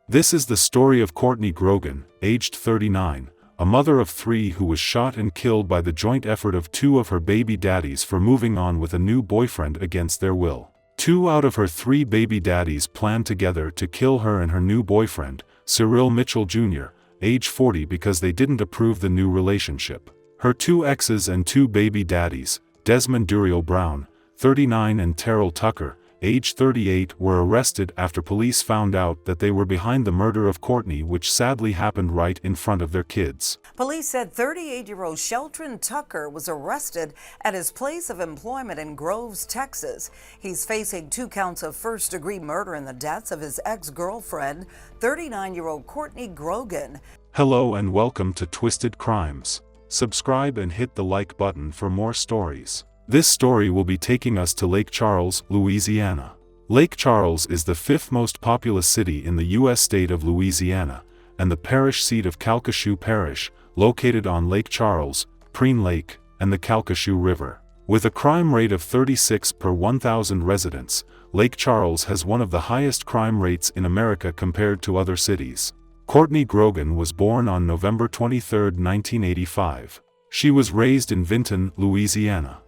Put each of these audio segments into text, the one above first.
This is the story of Courtney Grogan, aged 39, a mother of 3 who was shot and killed by the joint effort of 2 of her baby daddies for moving on with a new boyfriend against their will. 2 out of her 3 baby daddies planned together to kill her and her new boyfriend, Cyril Mitchell Jr., age 40, because they didn't approve the new relationship. Her 2 exes and 2 baby daddies, Desmond Duriel Brown, 39, and Terrell Tucker, age 38, were arrested after police found out that they were behind the murder of Courtney, which sadly happened right in front of their kids. Police said 38-year-old Shelton Tucker was arrested at his place of employment in Groves, Texas. He's facing 2 counts of first-degree murder in the deaths of his ex-girlfriend, 39-year-old Courtney Grogan. Hello and welcome to Twisted Crimes. Subscribe and hit the like button for more stories. This story will be taking us to Lake Charles, Louisiana. Lake Charles is the 5th most populous city in the U.S. state of Louisiana, and the parish seat of Calcasieu Parish, located on Lake Charles, Preen Lake, and the Calcasieu River. With a crime rate of 36 per 1,000 residents, Lake Charles has one of the highest crime rates in America compared to other cities. Courtney Grogan was born on November 23, 1985. She was raised in Vinton, Louisiana.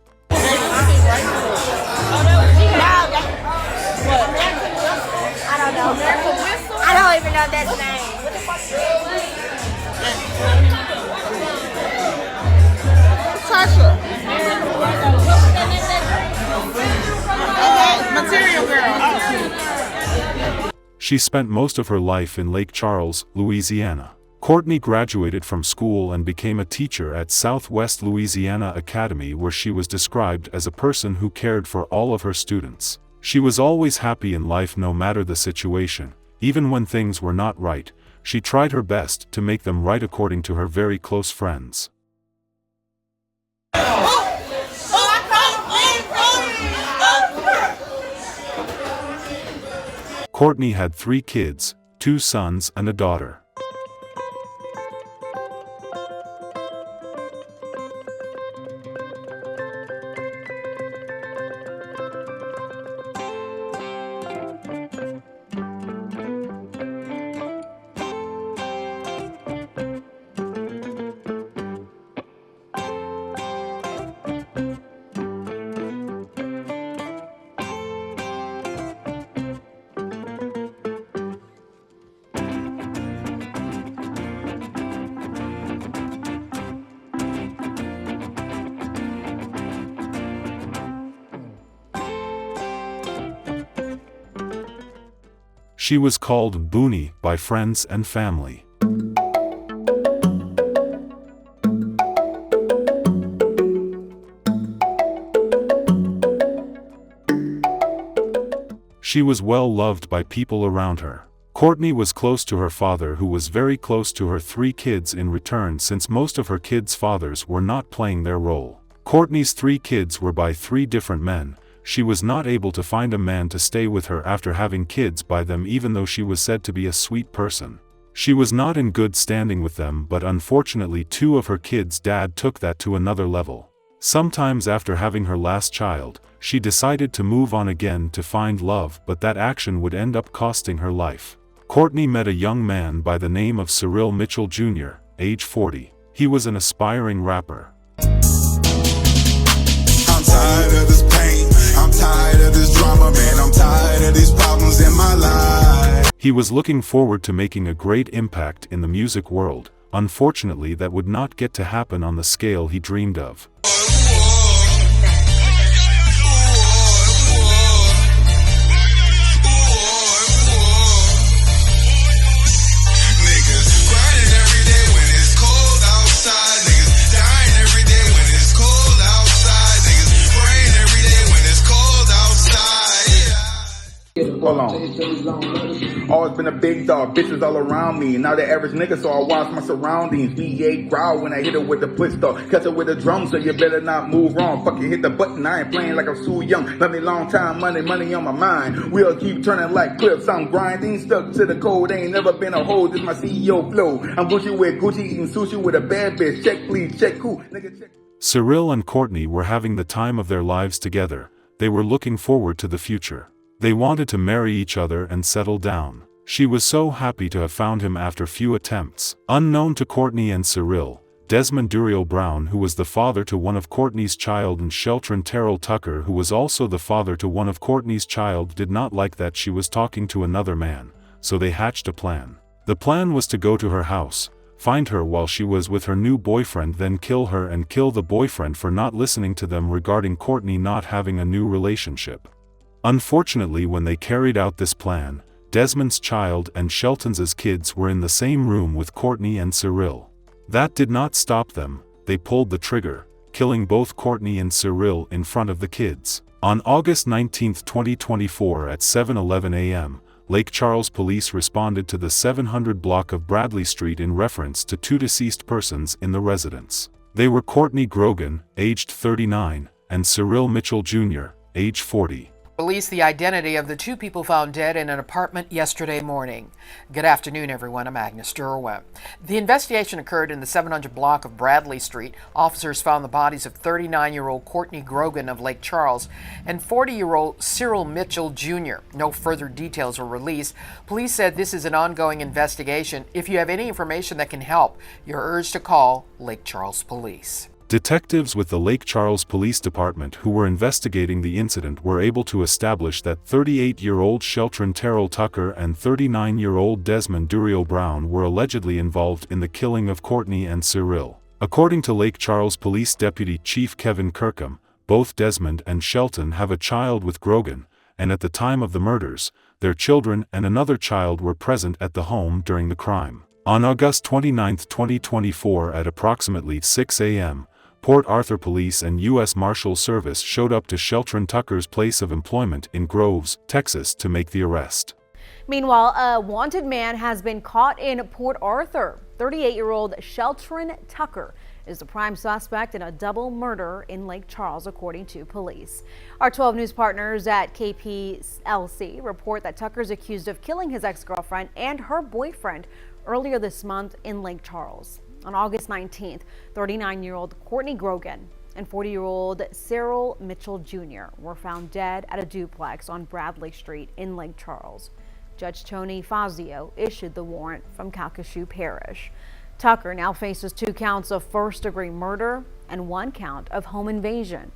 I don't even know that name. Tasha. Material girl. She spent most of her life in Lake Charles, Louisiana. Courtney graduated from school and became a teacher at Southwest Louisiana Academy, where she was described as a person who cared for all of her students. She was always happy in life no matter the situation. Even when things were not right, she tried her best to make them right, according to her very close friends. Courtney had 3 kids, 2 sons and a daughter. She was called Boonie by friends and family. She was well loved by people around her. Courtney was close to her father, who was very close to her 3 kids in return, since most of her kids' fathers were not playing their role. Courtney's 3 kids were by 3 different men. She was not able to find a man to stay with her after having kids by them, even though she was said to be a sweet person. She was not in good standing with them, but unfortunately 2 of her kids' dad took that to another level. Sometimes after having her last child, she decided to move on again to find love, but that action would end up costing her life. Courtney met a young man by the name of Cyril Mitchell Jr., age 40. He was an aspiring rapper. I'm tired of this pain. I'm tired of this drama, man. I'm tired of these problems in my life. He was looking forward to making a great impact in the music world. Unfortunately, that would not get to happen on the scale he dreamed of. Hold on. Always been a big dog, bitches all around me. Now the average nigga, so I watch my surroundings. V8 growl when I hit her with the foot star. Catch her with a drum, so you better not move wrong. Fucking hit the button, I ain't playing like I'm Sue Young. Love me long time, money on my mind. We'll keep turning like clips, I'm grinding. Stuck to the code, ain't never been a hoe. This my CEO flow. I'm Gucci with Gucci, eating sushi with a bad bitch. Check please, check who? Nigga check. Cyril and Courtney were having the time of their lives together. They were looking forward to the future. They wanted to marry each other and settle down. She was so happy to have found him after few attempts. Unknown to Courtney and Cyril, Desmond Duriel Brown, who was the father to one of Courtney's child, and Shelton Terrell Tucker, who was also the father to one of Courtney's child, did not like that she was talking to another man, so they hatched a plan. The plan was to go to her house, find her while she was with her new boyfriend, then kill her and kill the boyfriend for not listening to them regarding Courtney not having a new relationship. Unfortunately, when they carried out this plan, Desmond's child and Shelton's kids were in the same room with Courtney and Cyril. That did not stop them. They pulled the trigger, killing both Courtney and Cyril in front of the kids. On August 19, 2024 at 7:11 a.m., Lake Charles police responded to the 700 block of Bradley Street in reference to two deceased persons in the residence. They were Courtney Grogan, aged 39, and Cyril Mitchell Jr., age 40. Released the identity of the two people found dead in an apartment yesterday morning. Good afternoon, everyone. I'm Agnes Derwent. The investigation occurred in the 700 block of Bradley Street. Officers found the bodies of 39-year-old Courtney Grogan of Lake Charles and 40-year-old Cyril Mitchell Jr. No further details were released. Police said this is an ongoing investigation. If you have any information that can help, you're urged to call Lake Charles Police. Detectives with the Lake Charles Police Department who were investigating the incident were able to establish that 38-year-old Shelton Terrell Tucker and 39-year-old Desmond Duriel Brown were allegedly involved in the killing of Courtney and Cyril. According to Lake Charles Police Deputy Chief Kevin Kirkham, both Desmond and Shelton have a child with Grogan, and at the time of the murders, their children and another child were present at the home during the crime. On August 29, 2024 at approximately 6 a.m., Port Arthur Police and U.S. Marshals Service showed up to Shelton Tucker's place of employment in Groves, Texas to make the arrest. Meanwhile, a wanted man has been caught in Port Arthur. 38-year-old Shelton Tucker is the prime suspect in a double murder in Lake Charles, according to police. Our 12 News partners at KPLC report that Tucker's accused of killing his ex-girlfriend and her boyfriend earlier this month in Lake Charles. On August 19th, 39-year-old Courtney Grogan and 40-year-old Cyril Mitchell Jr. were found dead at a duplex on Bradley Street in Lake Charles. Judge Tony Fazio issued the warrant from Calcasieu Parish. Tucker now faces 2 counts of first-degree murder and 1 count of home invasion.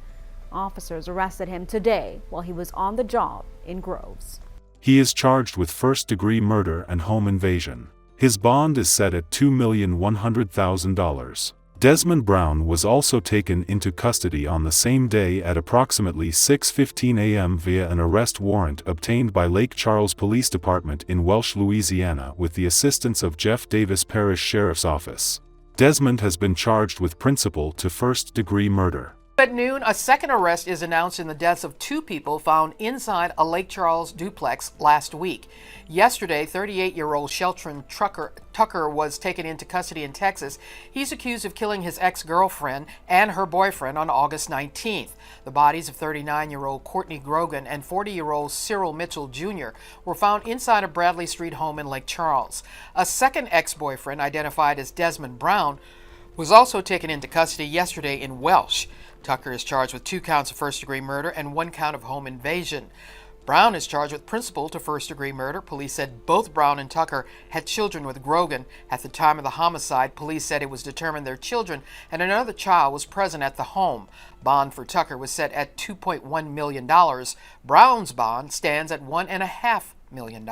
Officers arrested him today while he was on the job in Groves. He is charged with first-degree murder and home invasion. His bond is set at $2,100,000. Desmond Brown was also taken into custody on the same day at approximately 6:15 a.m. via an arrest warrant obtained by Lake Charles Police Department in Welsh, Louisiana, with the assistance of Jeff Davis Parish Sheriff's Office. Desmond has been charged with principal to first-degree murder. At noon, a second arrest is announced in the deaths of 2 people found inside a Lake Charles duplex last week. Yesterday, 38-year-old Shelton Tucker was taken into custody in Texas. He's accused of killing his ex-girlfriend and her boyfriend on August 19th. The bodies of 39-year-old Courtney Grogan and 40-year-old Cyril Mitchell Jr. were found inside a Bradley Street home in Lake Charles. A second ex-boyfriend, identified as Desmond Brown, was also taken into custody yesterday in Welsh. Tucker is charged with 2 counts of first-degree murder and 1 count of home invasion. Brown is charged with principal to first-degree murder. Police said both Brown and Tucker had children with Grogan. At the time of the homicide, police said it was determined their children and another child was present at the home. Bond for Tucker was set at $2.1 million. Brown's bond stands at $1.5 million.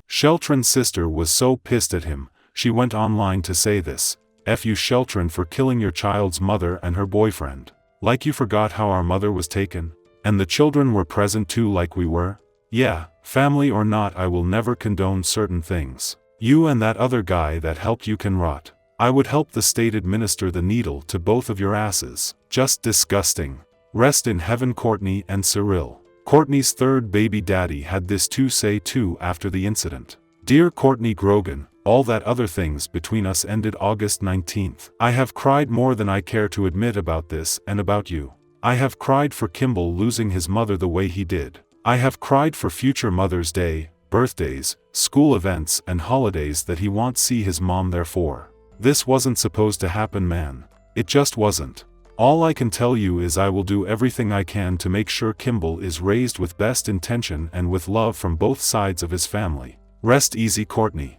Shelton's sister was so pissed at him, she went online to say this: "F you Shelton for killing your child's mother and her boyfriend. Like you forgot how our mother was taken? And the children were present too, like we were? Yeah, family or not, I will never condone certain things. You and that other guy that helped you can rot. I would help the state administer the needle to both of your asses. Just disgusting. Rest in heaven, Courtney and Cyril." Courtney's third baby daddy had this to say too after the incident. "Dear Courtney Grogan, all that other things between us ended August 19th. I have cried more than I care to admit about this and about you. I have cried for Kimball losing his mother the way he did. I have cried for future Mother's Day, birthdays, school events and holidays that he won't see his mom there for. This wasn't supposed to happen, man. It just wasn't. All I can tell you is I will do everything I can to make sure Kimball is raised with best intention and with love from both sides of his family. Rest easy, Courtney.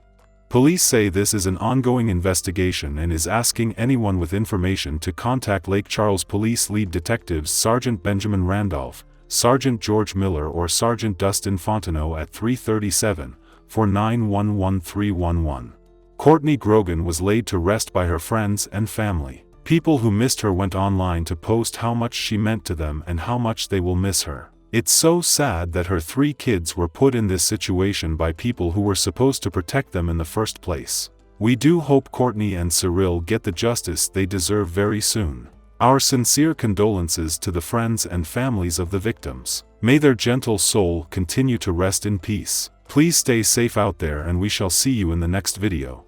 Police say this is an ongoing investigation and is asking anyone with information to contact Lake Charles Police lead detectives Sergeant Benjamin Randolph, Sergeant George Miller or Sergeant Dustin Fontenot at 337-491-1311. Courtney Grogan was laid to rest by her friends and family. People who missed her went online to post how much she meant to them and how much they will miss her. It's so sad that her 3 kids were put in this situation by people who were supposed to protect them in the first place. We do hope Courtney and Cyril get the justice they deserve very soon. Our sincere condolences to the friends and families of the victims. May their gentle soul continue to rest in peace. Please stay safe out there and we shall see you in the next video.